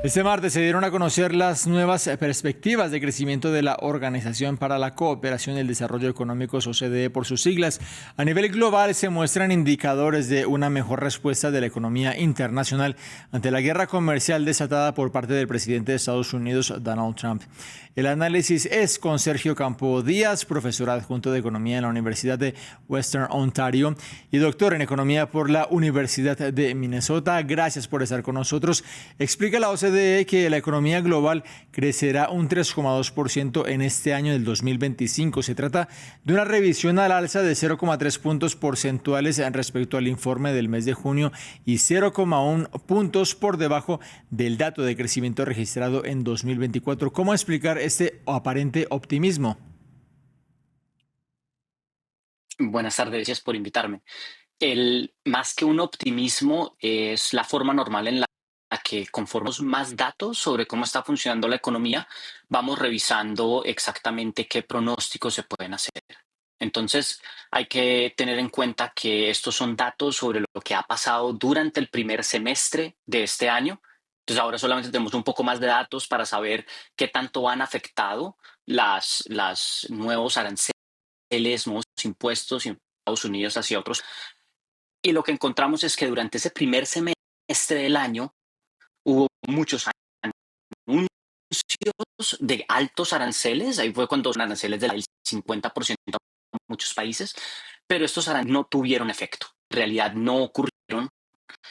Este martes se dieron a conocer las nuevas perspectivas de crecimiento de la Organización para la Cooperación y el Desarrollo Económicos, OCDE por sus siglas. A nivel global se muestran indicadores de una mejor respuesta de la economía internacional ante la guerra comercial desatada por parte del presidente de Estados Unidos, Donald Trump. El análisis es con Sergio Campo Díaz, profesor adjunto de Economía en la Universidad de Western Ontario y doctor en Economía por la Universidad de Minnesota. Gracias por estar con nosotros. Explica la OCDE que la economía global crecerá un 3,2% en este año del 2025. Se trata de una revisión al alza de 0,3 puntos porcentuales respecto al informe del mes de junio y 0,1 puntos por debajo del dato de crecimiento registrado en 2024. ¿Cómo explicar este aparente optimismo? Buenas tardes, gracias por invitarme. Más que un optimismo, es la forma normal en la que conformamos más datos sobre cómo está funcionando la economía, vamos revisando exactamente qué pronósticos se pueden hacer. Entonces, hay que tener en cuenta que estos son datos sobre lo que ha pasado durante el primer semestre de este año. Entonces, ahora solamente tenemos un poco más de datos para saber qué tanto han afectado las nuevos aranceles, nuevos impuestos en Estados Unidos hacia otros. Y lo que encontramos es que durante ese primer semestre del año hubo muchos anuncios de altos aranceles. Ahí fue cuando los aranceles del 50% a muchos países, pero estos aranceles no tuvieron efecto. En realidad no ocurrieron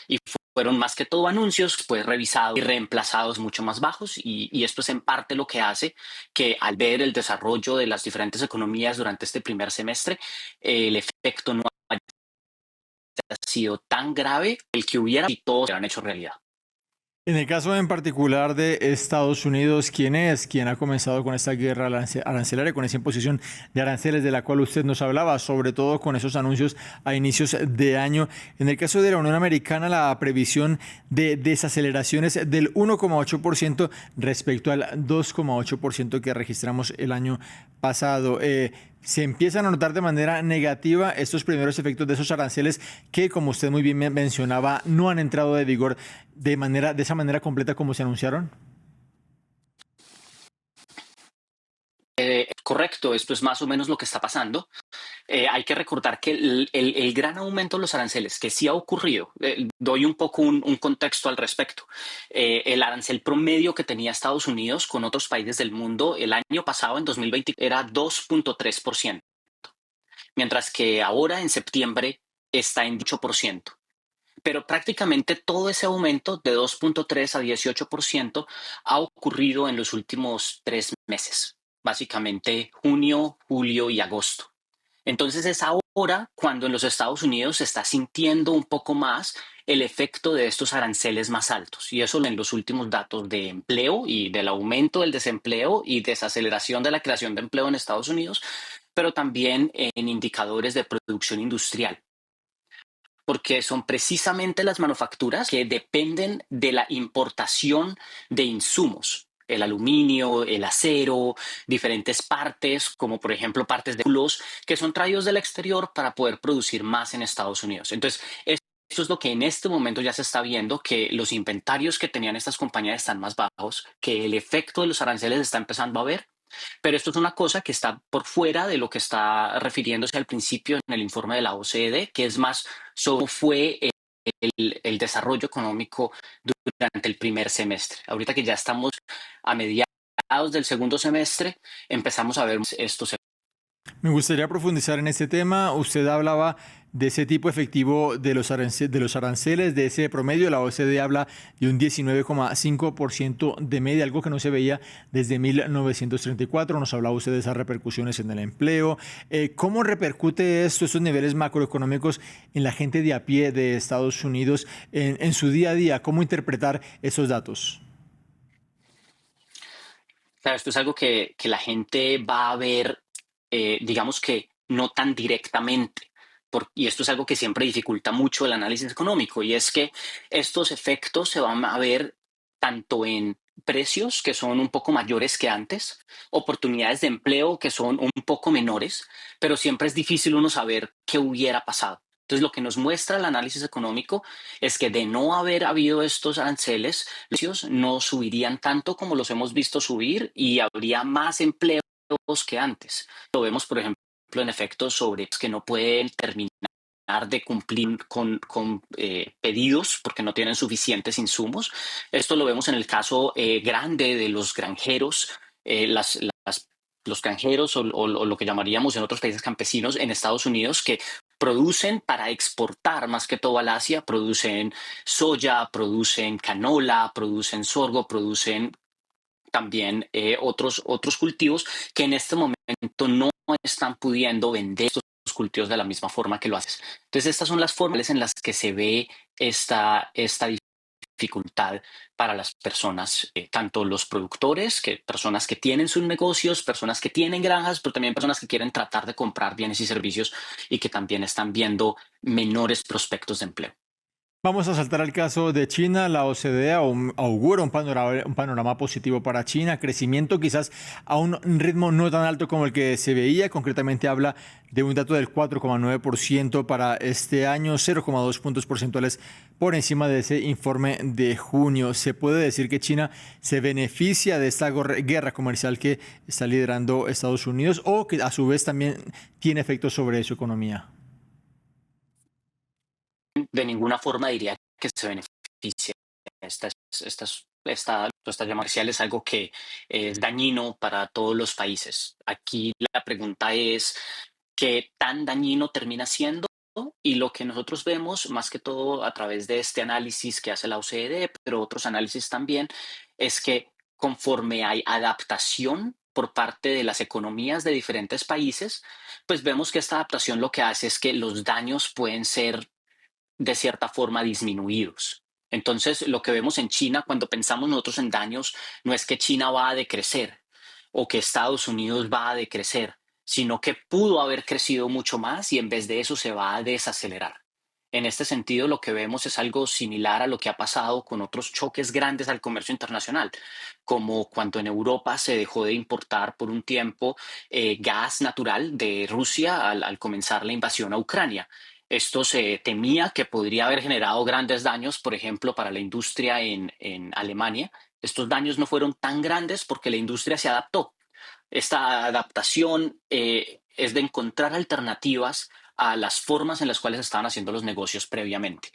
y fueron más que todo anuncios, pues revisados y reemplazados mucho más bajos. Y esto es en parte lo que hace que al ver el desarrollo de las diferentes economías durante este primer semestre, el efecto no haya sido tan grave el que hubiera y todos se han hecho realidad. En el caso en particular de Estados Unidos, ¿quién es quien ha comenzado con esta guerra arancelaria, con esa imposición de aranceles de la cual usted nos hablaba, sobre todo con esos anuncios a inicios de año? En el caso de la Unión Americana, la previsión de desaceleraciones del 1,8% respecto al 2,8% que registramos el año pasado. Se empiezan a notar de manera negativa estos primeros efectos de esos aranceles que, como usted muy bien mencionaba, no han entrado de vigor de esa manera completa como se anunciaron. Correcto, esto es más o menos lo que está pasando. Hay que recordar que el gran aumento de los aranceles, que sí ha ocurrido, doy un poco un contexto al respecto. El arancel promedio que tenía Estados Unidos con otros países del mundo el año pasado, en 2020, era 2,3%, mientras que ahora en septiembre está en 8%. Pero prácticamente todo ese aumento de 2,3 a 18% ha ocurrido en los últimos 3 meses, básicamente junio, julio y agosto. Entonces es ahora cuando en los Estados Unidos se está sintiendo un poco más el efecto de estos aranceles más altos. Y eso en los últimos datos de empleo y del aumento del desempleo y desaceleración de la creación de empleo en Estados Unidos, pero también en indicadores de producción industrial, porque son precisamente las manufacturas que dependen de la importación de insumos, el aluminio, el acero, diferentes partes, como por ejemplo partes de vehículos, que son traídos del exterior para poder producir más en Estados Unidos. Entonces, esto es lo que en este momento ya se está viendo, que los inventarios que tenían estas compañías están más bajos, que el efecto de los aranceles está empezando a ver. Pero esto es una cosa que está por fuera de lo que está refiriéndose al principio en el informe de la OCDE, que es más sobre cómo fue el desarrollo económico durante el primer semestre. Ahorita que ya estamos a mediados del segundo semestre, empezamos a ver estos. Me gustaría profundizar en este tema. Usted hablaba de ese tipo efectivo de los aranceles, de ese promedio. La OCDE habla de un 19,5% de media, algo que no se veía desde 1934. Nos hablaba usted de esas repercusiones en el empleo. ¿Cómo repercute esto, estos niveles macroeconómicos en la gente de a pie de Estados Unidos en su día a día? ¿Cómo interpretar esos datos? Claro, esto es algo que la gente va a ver, digamos que no tan directamente. Y esto es algo que siempre dificulta mucho el análisis económico, y es que estos efectos se van a ver tanto en precios que son un poco mayores que antes, oportunidades de empleo que son un poco menores, pero siempre es difícil uno saber qué hubiera pasado. Entonces, lo que nos muestra el análisis económico es que de no haber habido estos aranceles, los precios no subirían tanto como los hemos visto subir y habría más empleos que antes. Lo vemos, por ejemplo, en efectos sobre que no pueden terminar de cumplir con pedidos porque no tienen suficientes insumos. Esto lo vemos en el caso grande de los granjeros, los granjeros o lo que llamaríamos en otros países campesinos en Estados Unidos que producen para exportar más que todo al Asia, producen soya, producen canola, producen sorgo, producen también otros cultivos que en este momento no están pudiendo vender estos cultivos de la misma forma que lo haces. Entonces, estas son las formas en las que se ve esta dificultad para las personas, tanto los productores, que personas que tienen sus negocios, personas que tienen granjas, pero también personas que quieren tratar de comprar bienes y servicios y que también están viendo menores prospectos de empleo. Vamos a saltar al caso de China. La OCDE augura un panorama positivo para China, crecimiento quizás a un ritmo no tan alto como el que se veía. Concretamente habla de un dato del 4,9% para este año, 0,2 puntos porcentuales por encima de ese informe de junio. ¿Se puede decir que China se beneficia de esta guerra comercial que está liderando Estados Unidos o que a su vez también tiene efectos sobre su economía? De ninguna forma diría que se beneficia. Esta llama comercial es algo que es dañino para todos los países. Aquí la pregunta es qué tan dañino termina siendo y lo que nosotros vemos, más que todo a través de este análisis que hace la OCDE, pero otros análisis también, es que conforme hay adaptación por parte de las economías de diferentes países, pues vemos que esta adaptación lo que hace es que los daños pueden ser de cierta forma disminuidos. Entonces, lo que vemos en China cuando pensamos nosotros en daños no es que China va a decrecer o que Estados Unidos va a decrecer, sino que pudo haber crecido mucho más y en vez de eso se va a desacelerar. En este sentido, lo que vemos es algo similar a lo que ha pasado con otros choques grandes al comercio internacional, como cuando en Europa se dejó de importar por un tiempo gas natural de Rusia al comenzar la invasión a Ucrania. Esto se temía que podría haber generado grandes daños, por ejemplo, para la industria en Alemania. Estos daños no fueron tan grandes porque la industria se adaptó. Esta adaptación es de encontrar alternativas a las formas en las cuales estaban haciendo los negocios previamente.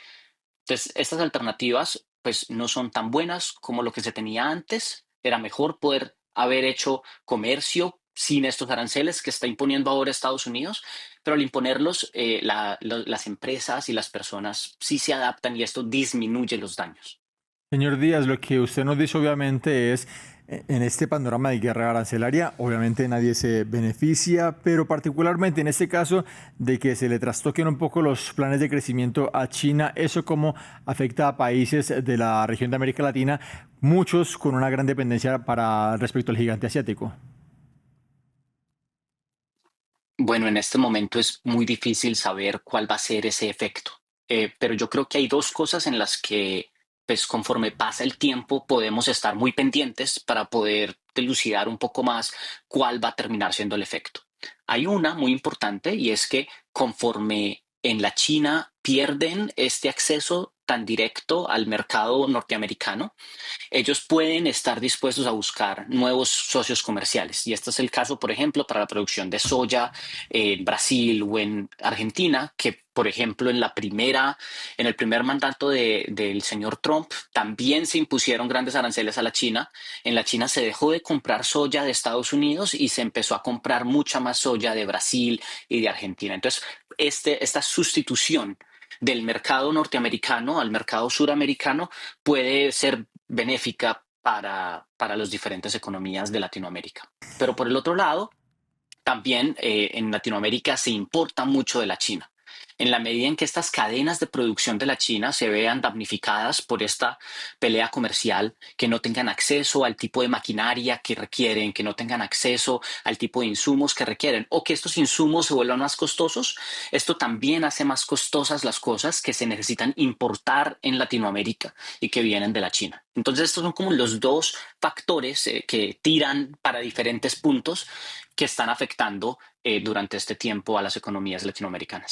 Entonces, estas alternativas pues no son tan buenas como lo que se tenía antes. Era mejor poder haber hecho comercio sin estos aranceles que está imponiendo ahora Estados Unidos, pero al imponerlos, las empresas y las personas sí se adaptan y esto disminuye los daños. Señor Díaz, lo que usted nos dice obviamente es, en este panorama de guerra arancelaria, obviamente nadie se beneficia, pero particularmente en este caso de que se le trastoquen un poco los planes de crecimiento a China, eso cómo afecta a países de la región de América Latina, muchos con una gran dependencia para respecto al gigante asiático. Bueno, en este momento es muy difícil saber cuál va a ser ese efecto. Pero yo creo que hay dos cosas en las que, pues conforme pasa el tiempo, podemos estar muy pendientes para poder dilucidar un poco más cuál va a terminar siendo el efecto. Hay una muy importante y es que conforme en la China pierden este acceso tan directo al mercado norteamericano, ellos pueden estar dispuestos a buscar nuevos socios comerciales. Y este es el caso, por ejemplo, para la producción de soya en Brasil o en Argentina, que, por ejemplo, en el primer mandato del señor Trump, también se impusieron grandes aranceles a la China. En la China se dejó de comprar soya de Estados Unidos y se empezó a comprar mucha más soya de Brasil y de Argentina. Entonces, esta sustitución del mercado norteamericano al mercado suramericano puede ser benéfica para las diferentes economías de Latinoamérica. Pero por el otro lado, también en Latinoamérica se importa mucho de la China. En la medida en que estas cadenas de producción de la China se vean damnificadas por esta pelea comercial, que no tengan acceso al tipo de maquinaria que requieren, que no tengan acceso al tipo de insumos que requieren, o que estos insumos se vuelvan más costosos, esto también hace más costosas las cosas que se necesitan importar en Latinoamérica y que vienen de la China. Entonces, estos son como los dos factores que tiran para diferentes puntos que están afectando durante este tiempo a las economías latinoamericanas.